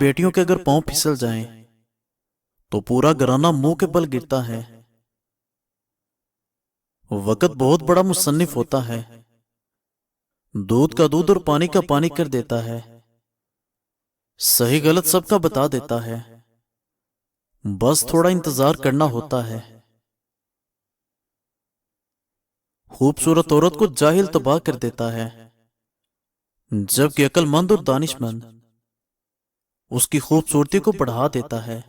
بیٹیوں کے اگر پاؤں پھسل جائیں تو پورا گھرانہ منہ کے بل گرتا ہے۔ وقت بہت بڑا مصنف ہوتا ہے، دودھ کا دودھ اور پانی کا پانی کر دیتا ہے، صحیح غلط سب کا بتا دیتا ہے، بس تھوڑا انتظار کرنا ہوتا ہے۔ خوبصورت عورت کو جاہل تباہ کر دیتا ہے، جبکہ عقل مند اور دانش مند اس کی خوبصورتی کو بڑھا دیتا ہے۔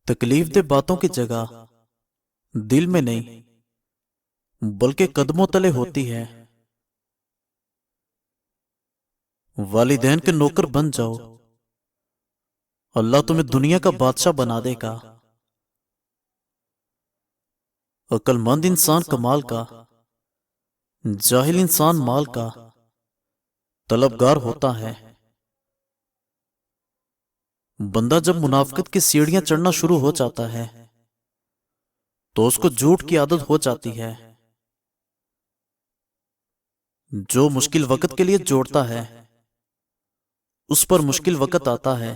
تکلیف دہ باتوں کی جگہ دل میں نہیں بلکہ قدموں تلے ہوتی ہے۔ والدین کے نوکر بن جاؤ، اللہ تمہیں دنیا کا بادشاہ بنا دے گا۔ عقل مند انسان کمال کا، جاہل انسان مال کا طلبگار ہوتا ہے۔ بندہ جب منافقت کی سیڑھیاں چڑھنا شروع ہو جاتا ہے تو اس کو جھوٹ کی عادت ہو جاتی ہے۔ جو مشکل وقت کے لیے جوڑتا ہے اس پر مشکل وقت آتا ہے۔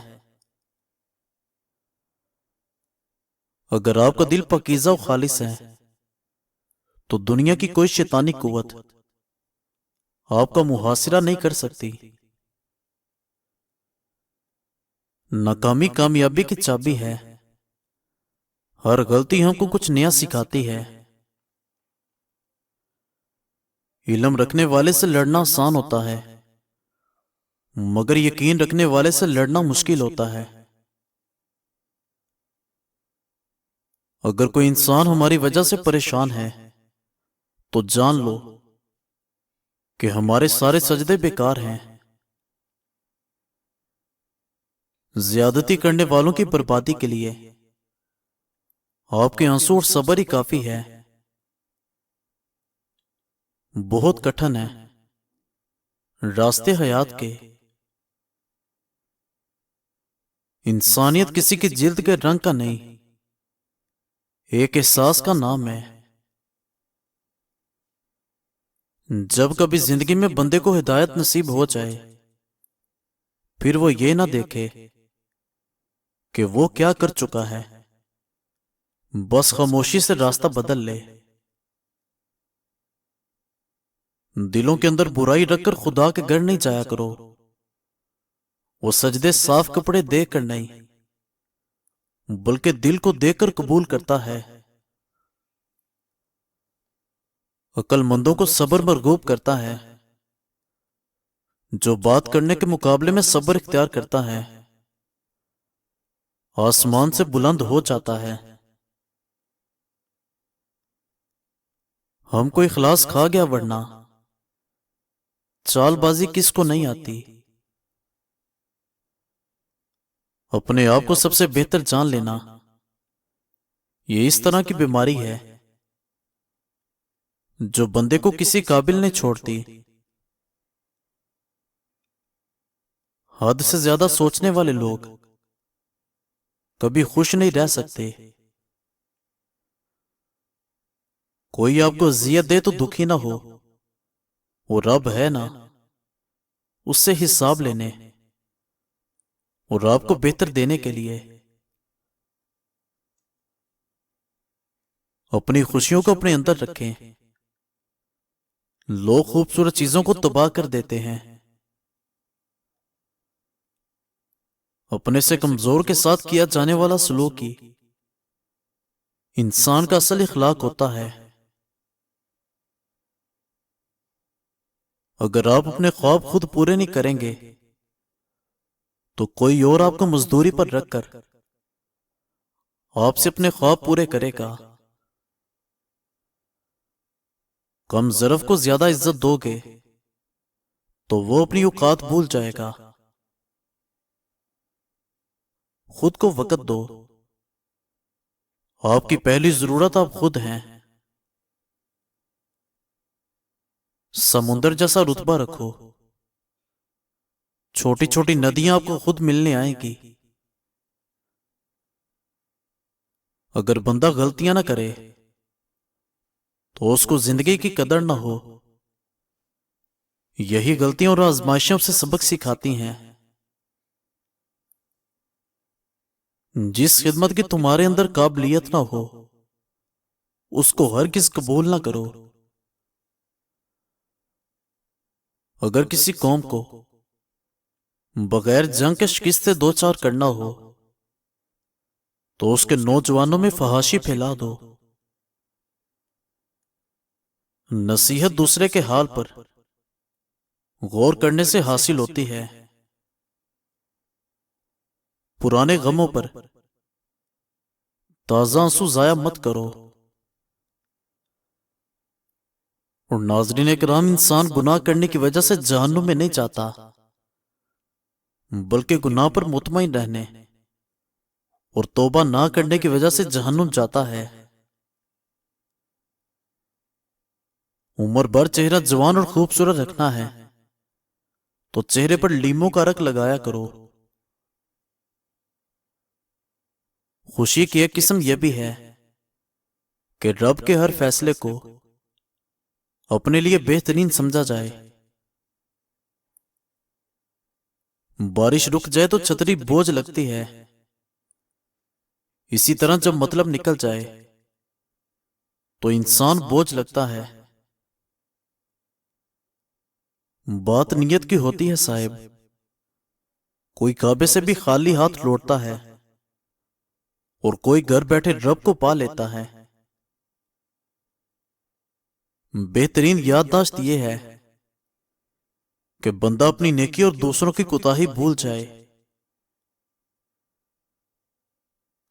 اگر آپ کا دل پاکیزہ و خالص ہے تو دنیا کی کوئی شیطانی قوت آپ کا محاصرہ نہیں کر سکتی۔ ناکامی کامیابی کی چابی ہے، ہر غلطی ہم کو کچھ نیا سکھاتی ہے۔ علم رکھنے والے سے لڑنا آسان ہوتا ہے، مگر یقین رکھنے والے سے لڑنا مشکل ہوتا ہے۔ اگر کوئی انسان ہماری وجہ سے پریشان ہے تو جان لو کہ ہمارے سارے سجدے بیکار ہیں۔ زیادتی کرنے والوں کی بربادی کے لیے آپ کے آنسو اور صبر ہی کافی ہے۔ بہت کٹھن ہے راستے حیات کے، انسانیت کسی کی جلد کے رنگ کا نہیں، ایک احساس کا نام ہے۔ جب کبھی زندگی میں بندے کو ہدایت نصیب ہو جائے پھر وہ یہ نہ دیکھے کہ وہ کیا کر چکا ہے، بس خاموشی سے راستہ بدل لے۔ دلوں کے اندر برائی رکھ کر خدا کے گھر نہیں جایا کرو، وہ سجدے صاف کپڑے دے کر نہیں بلکہ دل کو دے کر قبول کرتا ہے۔ عقل مندوں کو صبر مرغوب کرتا ہے، جو بات کرنے کے مقابلے میں صبر اختیار کرتا ہے آسمان سے بلند ہو جاتا ہے۔ ہم کو اخلاص کھا گیا ورنہ چال بازی کس کو نہیں آتی۔ اپنے آپ کو سب سے بہتر جان لینا یہ اس طرح کی بیماری ہے جو بندے کو کسی قابل نہیں چھوڑتی۔ حد سے زیادہ سوچنے والے لوگ کبھی خوش نہیں رہ سکتے۔ کوئی آپ کو اذیت دے تو دکھی نہ ہو، وہ رب ہے نا، اس سے حساب لینے اور آپ کو بہتر دینے کے لیے۔ اپنی خوشیوں کو اپنے اندر رکھیں، لوگ خوبصورت چیزوں کو تباہ کر دیتے ہیں، اپنے سے کمزور کے ساتھ کیا جانے والا سلوک ہی انسان کا اصل اخلاق ہوتا ہے۔ اگر آپ اپنے خواب خود پورے نہیں کریں گے تو کوئی اور آپ کو مزدوری پر رکھ کر آپ سے اپنے خواب پورے کرے گا۔ کم ظرف کو زیادہ عزت دو گے تو وہ اپنی اوقات بھول جائے گا۔ خود کو وقت دو، آپ کی پہلی ضرورت آپ خود ہیں۔ سمندر جیسا رتبہ رکھو، چھوٹی چھوٹی ندیاں آپ کو خود ملنے آئیں گی۔ اگر بندہ غلطیاں نہ کرے تو اس کو زندگی کی قدر نہ ہو، یہی غلطیاں اور آزمائشوں سے سبق سکھاتی ہیں۔ جس خدمت کی تمہارے اندر قابلیت نہ ہو اس کو ہرگز قبول نہ کرو۔ اگر کسی قوم کو بغیر جنگ کے شکست سے دو چار کرنا ہو تو اس کے نوجوانوں میں فحاشی پھیلا دو۔ نصیحت دوسرے کے حال پر غور کرنے سے حاصل ہوتی ہے، پرانے غموں پر تازہ آنسو ضائع مت کرو۔ اور ناظرین کرام، انسان گناہ کرنے کی وجہ سے جہنم میں نہیں جاتا، بلکہ گناہ پر مطمئن رہنے اور توبہ نہ کرنے کی وجہ سے جہنم جاتا ہے۔ عمر بھر چہرہ جوان اور خوبصورت رکھنا ہے تو چہرے پر لیموں کا رنگ لگایا کرو۔ خوشی کی ایک قسم یہ بھی ہے کہ رب کے ہر فیصلے کو اپنے لیے بہترین سمجھا جائے۔ بارش رک جائے تو چھتری بوجھ لگتی ہے، اسی طرح جب مطلب نکل جائے تو انسان بوجھ لگتا ہے۔ بات نیت کی ہوتی ہے صاحب، کوئی کعبے سے بھی خالی ہاتھ لوٹتا ہے اور کوئی گھر بیٹھے رب کو پا لیتا ہے۔ بہترین یادداشت یہ ہے کہ بندہ اپنی نیکی اور دوسروں کی کوتاہی بھول جائے۔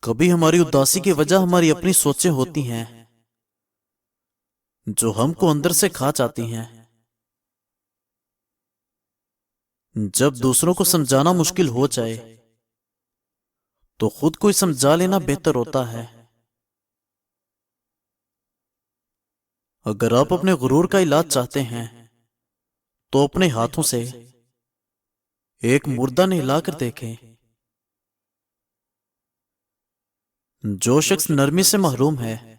کبھی ہماری اداسی کی وجہ ہماری اپنی سوچیں ہوتی ہیں جو ہم کو اندر سے کھا جاتی ہیں۔ جب دوسروں کو سمجھانا مشکل ہو جائے تو خود کو سمجھا لینا بہتر ہوتا ہے۔ اگر آپ اپنے غرور کا علاج چاہتے ہیں تو اپنے ہاتھوں سے ایک مردہ نہلا کر دیکھیں۔ جو شخص نرمی سے محروم ہے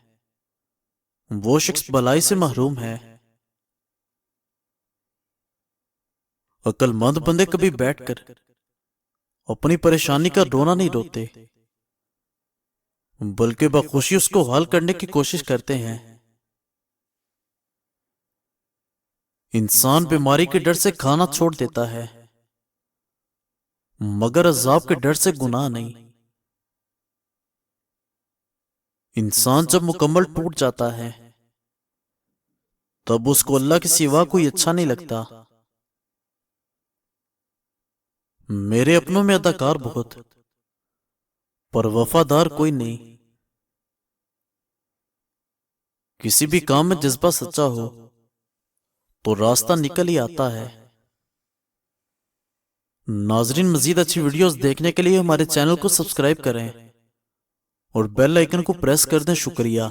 وہ شخص بلائی سے محروم ہے۔ عقل مند بندے کبھی بیٹھ کر اپنی پریشانی کا رونا نہیں روتے، بلکہ بخوشی اس کو حل کرنے کی کوشش کرتے ہیں۔ انسان بیماری کے ڈر سے کھانا چھوڑ دیتا ہے مگر عذاب کے ڈر سے گناہ نہیں۔ انسان جب مکمل ٹوٹ جاتا ہے تب اس کو اللہ کے سوا کوئی اچھا نہیں لگتا۔ میرے اپنوں میں اداکار بہت پر وفادار کوئی نہیں۔ کسی بھی کام میں جذبہ سچا ہو تو راستہ نکل ہی آتا ہے۔ ناظرین، مزید اچھی ویڈیوز دیکھنے کے لیے ہمارے چینل کو سبسکرائب کریں اور بیل آئیکن کو پریس کر دیں۔ شکریہ۔